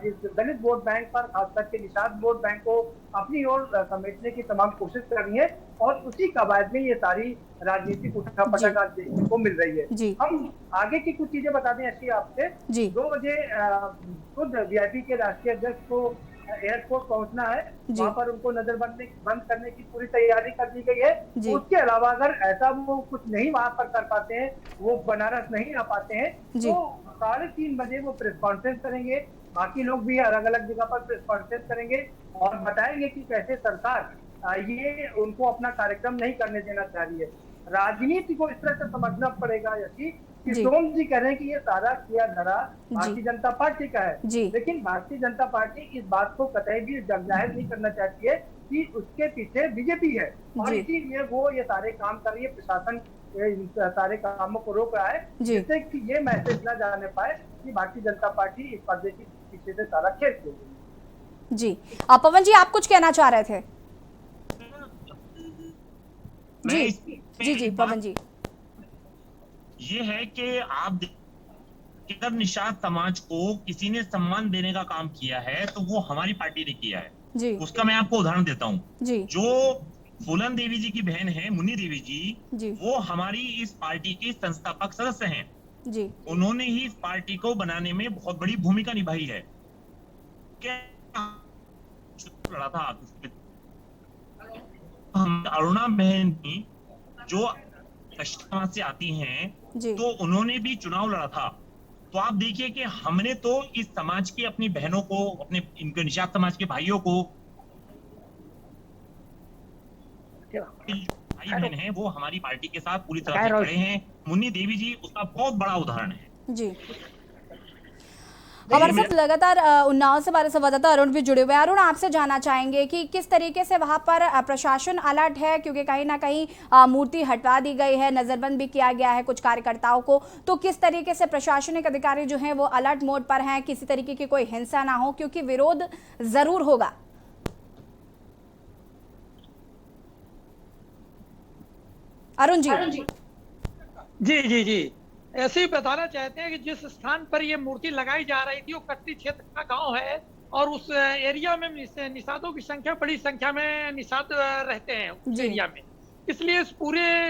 इस दलित वोट बैंक पर, खास करके निषाद वोट बैंक को अपनी ओर समेटने की तमाम कोशिश कर रही है और उसी कवायद में ये सारी राजनीतिक उठापटक आज देखने को मिल रही है। हम आगे की कुछ चीजें बता दें ऐसी आपसे। 2 बजे खुद वीआईपी के राष्ट्रीय अध्यक्ष को एयरपोर्ट पहुंचना है, वहां पर उनको बंद करने की पूरी तैयारी कर दी गई है। उसके अलावा अगर ऐसा वो कुछ नहीं वहां पर कर पाते हैं, वो बनारस नहीं आ पाते हैं, तो 3:30 बजे वो प्रेस कॉन्फ्रेंस करेंगे। बाकी लोग भी अलग अलग जगह पर प्रेस कॉन्फ्रेंस करेंगे और बताएंगे कि कैसे सरकार ये उनको अपना कार्यक्रम नहीं करने देना चाह रही है। राजनीति को इस तरह से समझना पड़ेगा यशी कि सोम जी कह रहे हैं कि ये सारा किया धरा भारतीय जनता पार्टी का है, लेकिन भारतीय जनता पार्टी इस बात को कतई भी जाहिर नहीं करना चाहती है कि उसके पीछे बीजेपी है और इसीलिए वो ये सारे काम कर रही है। प्रशासन सारे कामों को रोक रहा है जिससे कि ये मैसेज न जाने पाए कि भारतीय जनता पार्टी इस पर्दे के पीछे से सारा खेल खेल रही है। जी पवन जी, आप कुछ कहना चाह रहे थे? जी पवन जी। ये है कि आप अगर निषाद समाज को किसी ने सम्मान देने का काम किया है तो वो हमारी पार्टी ने किया है। जी उसका मैं आपको उदाहरण देता हूँ। जी जो फूलन देवी जी की बहन है मुन्नी देवी जी, जी वो हमारी इस पार्टी की संस्थापक सदस्य हैं। जी उन्होंने ही इस पार्टी को बनाने में बहुत बड़ी भूमिका निभाई है। क्या लड़ा था हम अरुणा बहन की, जो कश्मीर से आती हैं, जी तो उन्होंने भी चुनाव लड़ा था। तो आप देखिए कि हमने तो इस समाज की अपनी बहनों को, अपने इनके निषाद समाज के भाइयों को, भाई बहन हैं वो हमारी पार्टी के साथ पूरी तरह से खड़े हैं। मुन्नी देवी जी उसका बहुत बड़ा उदाहरण है। जी हमारे साथ लगातार उन्नाव से हमारे संवाददाता अरुण भी जुड़े हुए हैं। अरुण, आपसे जानना चाहेंगे कि किस तरीके से वहां पर प्रशासन अलर्ट है, क्योंकि कहीं ना कहीं मूर्ति हटवा दी गई है, नजरबंद भी किया गया है कुछ कार्यकर्ताओं को, तो किस तरीके से प्रशासनिक अधिकारी जो हैं वो अलर्ट मोड पर हैं, किसी तरीके की कोई हिंसा ना हो, क्योंकि विरोध जरूर होगा। अरुण जी। जी जी जी, ऐसे ही बताना चाहते हैं कि जिस स्थान पर ये मूर्ति लगाई जा रही थी वो कट्टी क्षेत्र का गांव है, और उस एरिया में निषादों की संख्या, बड़ी संख्या में निषाद रहते हैं उस एरिया में। इसलिए इस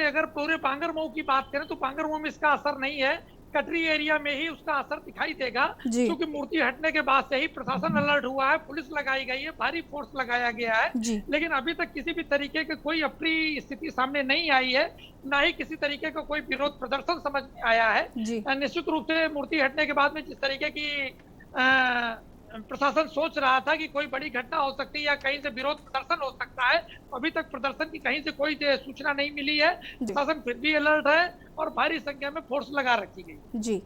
अगर पूरे बांगरमऊ की बात करें तो बांगरमऊ में इसका असर नहीं है, कटरी एरिया में ही उसका असर दिखाई देगा, क्योंकि मूर्ति हटने के बाद से ही प्रशासन अलर्ट हुआ है, पुलिस लगाई गई है, भारी फोर्स लगाया गया है, लेकिन अभी तक किसी भी तरीके की कोई अप्रिय स्थिति सामने नहीं आई है, ना ही किसी तरीके का कोई विरोध प्रदर्शन समझ में आया है। निश्चित रूप से मूर्ति हटने के बाद में जिस तरीके की प्रशासन सोच रहा था कि कोई बड़ी घटना हो सकती है या कहीं से विरोध प्रदर्शन हो सकता है, अभी तक प्रदर्शन की कहीं से कोई सूचना नहीं मिली है। प्रशासन फिर भी अलर्ट है और भारी संख्या में फोर्स लगा रखी गई। जी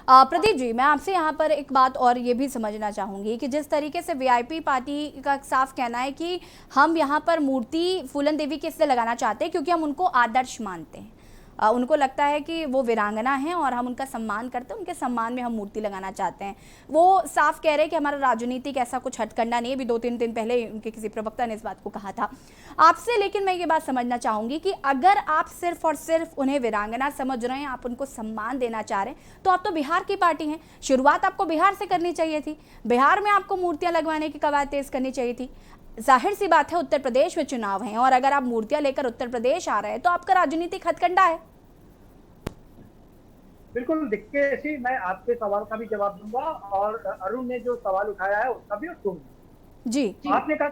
प्रदीप जी, मैं आपसे यहाँ पर एक बात और ये भी समझना चाहूंगी कि जिस तरीके से वीआईपी पार्टी का साफ कहना है कि हम यहाँ पर मूर्ति फूलन देवी के इसलिए लगाना चाहते हैं क्योंकि हम उनको आदर्श मानते हैं, उनको लगता है कि वो वीरांगना है और हम उनका सम्मान करते हैं, उनके सम्मान में हम मूर्ति लगाना चाहते हैं। वो साफ कह रहे हैं कि हमारा राजनीतिक ऐसा कुछ हथकंडा नहीं है, भी 2-3 दिन पहले उनके किसी प्रवक्ता ने इस बात को कहा था आपसे। लेकिन मैं ये बात समझना चाहूँगी कि अगर आप सिर्फ और सिर्फ उन्हें वीरांगना समझ रहे हैं, आप उनको सम्मान देना चाह रहे हैं, तो आप तो बिहार की पार्टी हैं, शुरुआत आपको बिहार से करनी चाहिए थी, बिहार में आपको मूर्तियाँ लगवाने की कवायद तेज करनी चाहिए थी। जाहिर सी बात है उत्तर प्रदेश में चुनाव है, और अगर आप मूर्तियां लेकर उत्तर प्रदेश आ रहे हैं तो आपका राजनीतिक हथकंडा है। बिल्कुल, देखिए ऐसी मैं आपके सवाल का भी जवाब दूंगा, और अरुण ने जो सवाल उठाया है उसका भी उत्तर जी। आपने कहा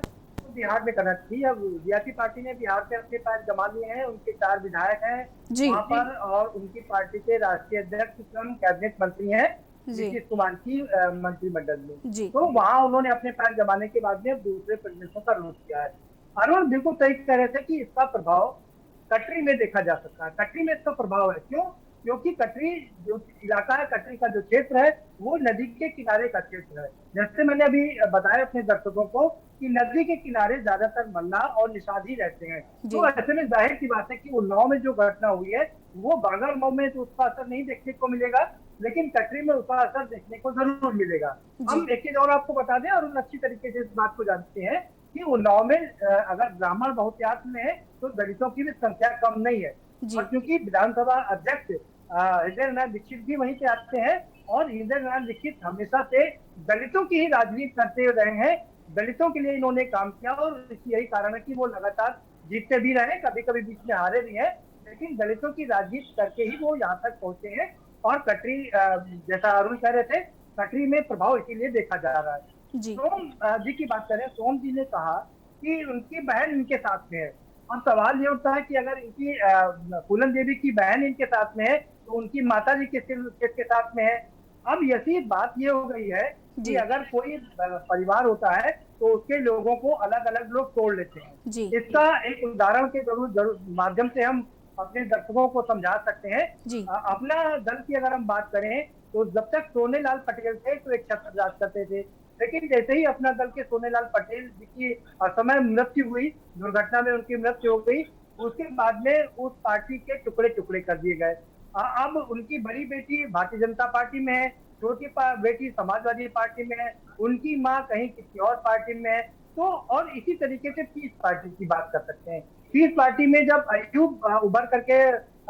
बिहार में करना चाहिए। अब बीजेपी पार्टी ने बिहार से अपने पैर जमा लिए हैं, उनके 4 विधायक हैं वहाँ पर, और उनकी पार्टी के राष्ट्रीय अध्यक्ष स्वयं कैबिनेट मंत्री हैं नीतीश कुमार की मंत्रिमंडल में। तो वहाँ उन्होंने अपने पैर जमाने के बाद में दूसरे प्रदेशों का रुख किया है। अरुण बिल्कुल सही कह रहे थे कि इसका प्रभाव कटरी में देखा जा सकता है। कटरी में इसका प्रभाव है, क्यों? क्योंकि कटरी जो इलाका है, कटरी का जो क्षेत्र है वो नदी के किनारे का क्षेत्र है। जैसे मैंने अभी बताया अपने दर्शकों को कि नदी के किनारे ज्यादातर मल्लाह और निषाद ही रहते हैं, तो ऐसे में जाहिर सी बात है कि उन्नाव में जो घटना हुई है वो बांगरमऊ में तो उसका असर नहीं देखने को मिलेगा, लेकिन कटरी में उसका असर देखने को जरूर मिलेगा। हम एक चीज और आपको बता दें, और अच्छी तरीके से इस बात को जानते हैं कि उन्नाव में अगर ब्राह्मण बहुतायत में है तो दलितों की भी संख्या कम नहीं है, और क्योंकि विधानसभा अध्यक्ष हृदय नारायण दीक्षित भी वहीं से आते हैं, और हृदय नारायण दीक्षित हमेशा से दलितों की ही राजनीति करते रहे हैं, दलितों के लिए इन्होंने काम किया, और यही कारण है कि वो लगातार जीतते भी रहे, कभी कभी बीच में हारे भी हैं, लेकिन दलितों की राजनीति करके ही वो यहाँ तक पहुंचे हैं। और कटरी, जैसा अरुण कह रहे थे, कटरी में प्रभाव इसीलिए देखा जा रहा है। सोम जी की बात करें, सोम जी ने कहा कि उनकी बहन इनके साथ में है, और सवाल ये उठता है कि अगर इनकी फूलन देवी की बहन इनके साथ में है तो उनकी माता जी किसके साथ में है। अब ऐसी बात ये हो गई है कि अगर कोई परिवार होता है तो उसके लोगों को अलग अलग लोग तोड़ लेते हैं। इसका एक उदाहरण के जरूर माध्यम से हम अपने दर्शकों को समझा सकते हैं। अपना दल की अगर हम बात करें तो जब तक सोनेलाल पटेल थे तो एक छत्र राज करते थे, लेकिन जैसे ही अपना दल के सोनेलाल पटेल जी की असमय मृत्यु हुई, दुर्घटना में उनकी मृत्यु हो गई, उसके बाद में उस पार्टी के टुकड़े टुकड़े कर दिए गए। अब उनकी बड़ी बेटी भारतीय जनता पार्टी में है, छोटी बेटी समाजवादी पार्टी में है, उनकी माँ कहीं किसी और पार्टी में है। तो और इसी तरीके से पीस पार्टी की बात कर सकते हैं। पीस पार्टी में जब अयूब उभर करके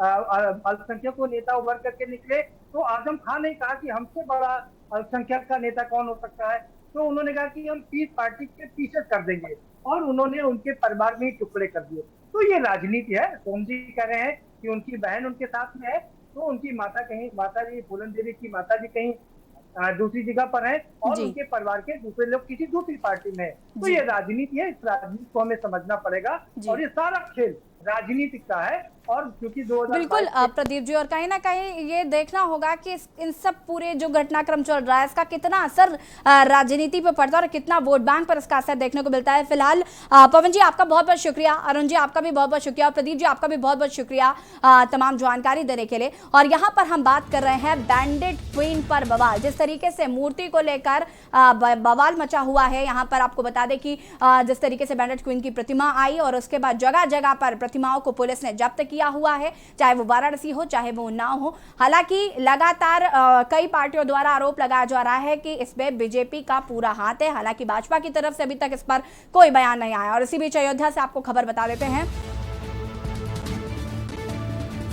अल्पसंख्यकों नेता उभर करके निकले तो आजम खान ने कहा कि हमसे बड़ा अल्पसंख्यक का नेता कौन हो सकता है। तो उन्होंने कहा कि हम पीस पार्टी के टी-शर्ट कर देंगे और उन्होंने उनके परिवार में ही टुकड़े कर दिए। तो ये राजनीति है। सोम जी कह रहे हैं कि उनकी बहन उनके साथ में है, तो उनकी माता जी फूलन देवी की माता जी कहीं दूसरी जगह पर है और उनके परिवार के दूसरे लोग किसी दूसरी पार्टी में है। तो ये राजनीति है, इस राजनीति को हमें समझना पड़ेगा और ये सारा खेल राजनीतिक का है। और क्योंकि बिल्कुल प्रदीप जी, और कहीं ना कहीं ये देखना होगा कि इन सब पूरे जो घटनाक्रम चल रहा है इसका कितना असर राजनीति पे पड़ता है और कितना वोट बैंक पर इसका असर देखने को मिलता है। फिलहाल पवन जी आपका बहुत बहुत शुक्रिया, अरुण जी आपका भी बहुत बहुत शुक्रिया और प्रदीप जी आपका भी बहुत बहुत शुक्रिया तमाम जानकारी देने के लिए। और यहाँ पर हम बात कर रहे हैं बैंडेड क्वीन पर बवाल, जिस तरीके से मूर्ति को लेकर बवाल मचा हुआ है। यहाँ पर आपको बता दें कि जिस तरीके से बैंडेड क्वीन की प्रतिमा आई और उसके बाद जगह जगह पर प्रतिमाओं को पुलिस ने जब्त किया हुआ है, चाहे वो वाराणसी हो चाहे वो उन्नाव हो। हालांकि लगातार कई पार्टियों द्वारा आरोप लगाया जा रहा है कि इसमें बीजेपी का पूरा हाथ है। हालांकि भाजपा की तरफ से अभी तक इस पर कोई बयान नहीं आया। और इसी बीच अयोध्या से आपको खबर बता देते हैं,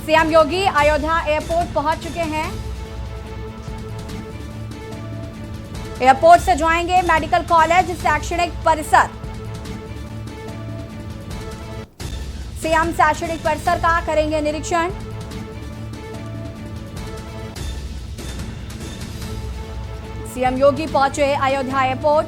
सीएम योगी अयोध्या एयरपोर्ट पहुंच चुके हैं। एयरपोर्ट से जाएंगे मेडिकल कॉलेज शैक्षणिक परिसर। सीएम शैक्षणिक परिसर का करेंगे निरीक्षण। सीएम योगी पहुंचे अयोध्या एयरपोर्ट।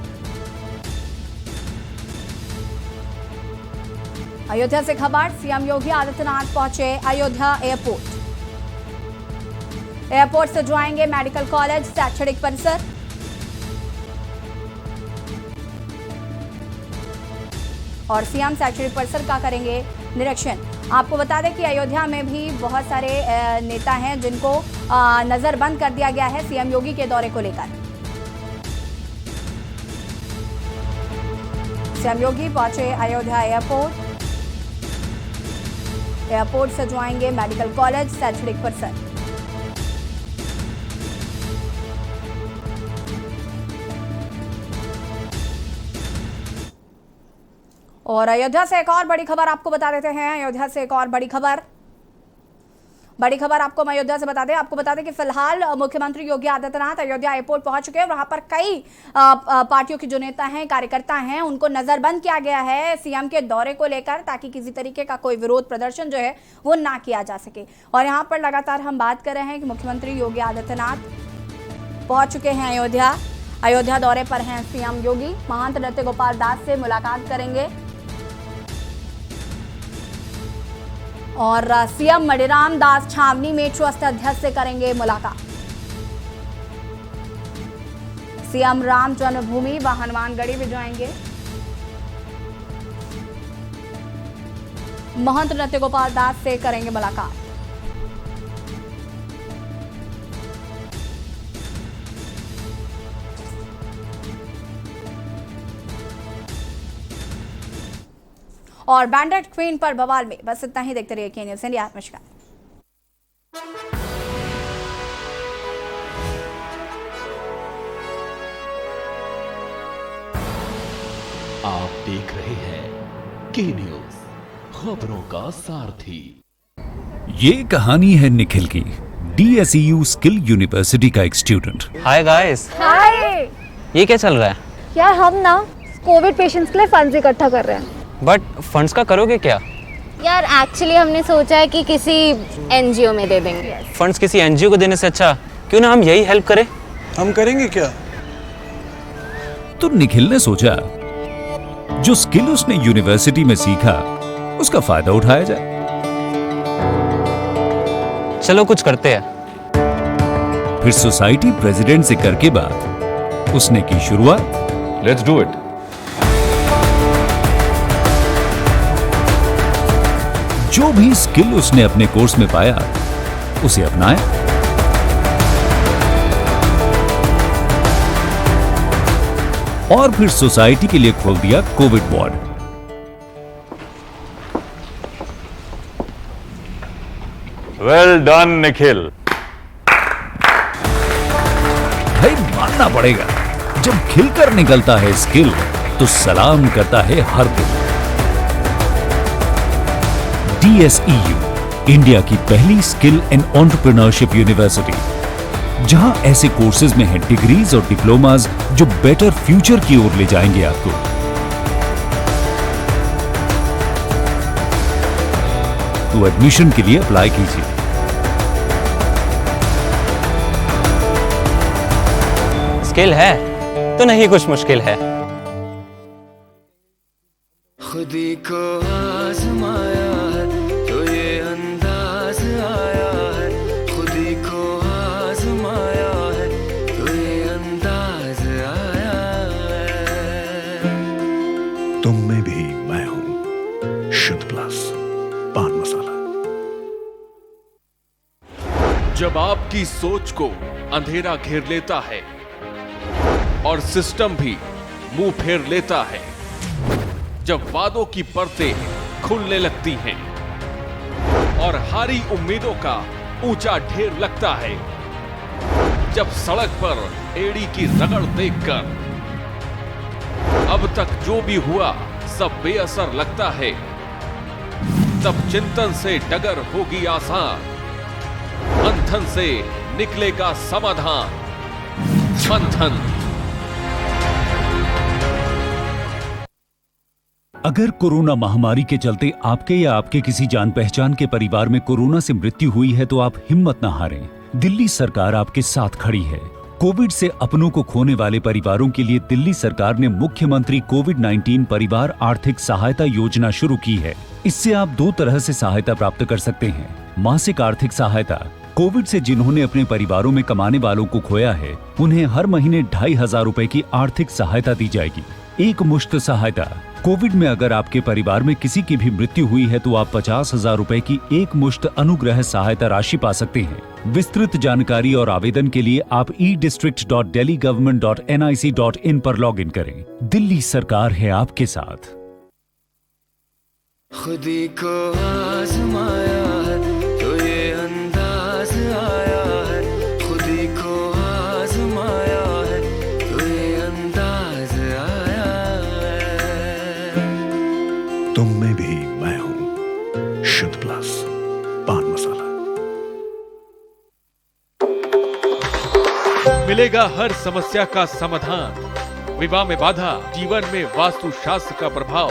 अयोध्या से खबर, सीएम योगी आदित्यनाथ पहुंचे अयोध्या एयरपोर्ट। एयरपोर्ट से जाएंगे मेडिकल कॉलेज शैक्षणिक परिसर। और सीएम शैक्षणिक परिसर का करेंगे निरीक्षण। आपको बता दें कि अयोध्या में भी बहुत सारे नेता हैं जिनको नजरबंद कर दिया गया है सीएम योगी के दौरे को लेकर। सीएम योगी पहुंचे अयोध्या एयरपोर्ट। एयरपोर्ट से जाएंगे मेडिकल कॉलेज शैक्षणिक परिसर। और अयोध्या से एक और बड़ी खबर आपको बता देते हैं। अयोध्या से एक और बड़ी खबर आपको हम अयोध्या से बता दें कि फिलहाल मुख्यमंत्री योगी आदित्यनाथ अयोध्या एयरपोर्ट पहुंच चुके हैं। वहां पर कई पार्टियों के जो नेता हैं, कार्यकर्ता हैं, उनको नजरबंद किया गया है सीएम के दौरे को लेकर, ताकि किसी तरीके का कोई विरोध प्रदर्शन जो है वो ना किया जा सके। और यहाँ पर लगातार हम बात कर रहे हैं कि मुख्यमंत्री योगी आदित्यनाथ पहुंच चुके हैं अयोध्या दौरे पर हैं सीएम योगी। महंत नृत्य गोपाल दास से मुलाकात करेंगे और सीएम मणिराम दास छावनी में ट्रस्ट अध्यक्ष से करेंगे मुलाकात। सीएम राम जन्मभूमि व हनुमानगढ़ी भी जाएंगे। महंत नृत्य गोपाल दास से करेंगे मुलाकात। और बैंडेड क्वीन पर बवाल में बस इतना ही। देखते रहिए के न्यूज़ इंडिया। नमस्कार। आप देख रहे हैं के न्यूज़, खबरों का सारथी। ये कहानी है निखिल की, DSEU स्किल यूनिवर्सिटी का एक स्टूडेंट। Hi guys. हाय। ये क्या चल रहा है? यार हम ना कोविड पेशेंट्स के लिए फंड्स इकट्ठा कर रहे हैं। बट फंड्स का करोगे क्या? यार एक्चुअली हमने सोचा है कि किसी NGO में दे देंगे। फंड्स किसी NGO को देने से अच्छा क्यों ना हम यही हेल्प करें। हम करेंगे क्या? तो निखिल ने सोचा जो स्किल उसने यूनिवर्सिटी में सीखा उसका फायदा उठाया जाए। चलो कुछ करते हैं। फिर सोसाइटी प्रेसिडेंट से करके बात उसने की शुरुआत। Let's do it. जो भी स्किल उसने अपने कोर्स में पाया उसे अपनाया। और फिर सोसाइटी के लिए खोल दिया Covid ward. Well done Nikhil. भाई मानना पड़ेगा, जब खिलकर निकलता है स्किल तो सलाम करता है हर दिल। DSEU, इंडिया की पहली स्किल एंड एंटरप्रेन्योरशिप यूनिवर्सिटी। जहां ऐसे कोर्सेज में हैं डिग्रीज और डिप्लोमाज जो बेटर फ्यूचर की ओर ले जाएंगे आपको। तो एडमिशन के लिए अप्लाई कीजिए। स्किल है तो नहीं कुछ मुश्किल है। खुदी को आजमाया है तो ये अंदाज आया है, खुदी को आजमाया है तो ये अंदाज आया है। तुम में भी मैं हूं, शुद्ध प्लस पान मसाला। जब आपकी सोच को अंधेरा घेर लेता है और सिस्टम भी मुंह फेर लेता है, जब वादों की परतें खुलने लगती हैं और हारी उम्मीदों का ऊंचा ढेर लगता है, जब सड़क पर एड़ी की रगड़ देखकर अब तक जो भी हुआ सब बेअसर लगता है, तब चिंतन से डगर होगी आसान, मंथन से निकलेगा समाधान। मंथन। अगर कोरोना महामारी के चलते आपके या आपके किसी जान पहचान के परिवार में कोरोना से मृत्यु हुई है तो आप हिम्मत न हारें। दिल्ली सरकार आपके साथ खड़ी है। कोविड से अपनों को खोने वाले परिवारों के लिए दिल्ली सरकार ने मुख्यमंत्री कोविड-19 परिवार आर्थिक सहायता योजना शुरू की है। इससे आप दो तरह से सहायता प्राप्त कर सकते हैं। मासिक आर्थिक सहायता। कोविड से जिन्होंने अपने परिवारों में कमाने वालों को खोया है, उन्हें हर महीने 2,500 रुपए की आर्थिक सहायता दी जाएगी। एक मुश्त सहायता। कोविड में अगर आपके परिवार में किसी की भी मृत्यु हुई है तो आप 50,000 रुपए की एक मुश्त अनुग्रह सहायता राशि पा सकते हैं। विस्तृत जानकारी और आवेदन के लिए आप e-district.delhigovernment.nic.in पर लॉगिन करें। दिल्ली सरकार है आपके साथ। खुदी को आजमाया है तो ये अंदाज आया है, खुदी को आजमाया है तो ये अंदाज आया है। तुम में भी मैं हूं, शुद्ध प्लस पान मसाला। मिलेगा हर समस्या का समाधान। विवाह में बाधा, जीवन में वास्तु शास्त्र का प्रभाव,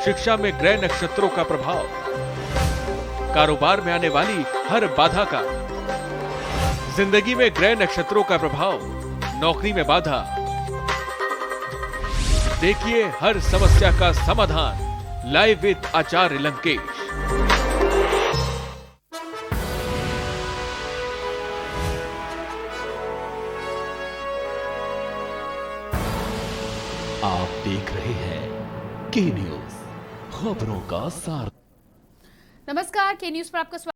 शिक्षा में ग्रह नक्षत्रों का प्रभाव, कारोबार में आने वाली हर बाधा का, जिंदगी में ग्रह नक्षत्रों का प्रभाव, नौकरी में बाधा। देखिए हर समस्या का समाधान लाइव विद आचार्य लंकेश। आप देख रहे हैं के न्यूज, खबरों का सार। नमस्कार, के न्यूज पर आपका स्वागत।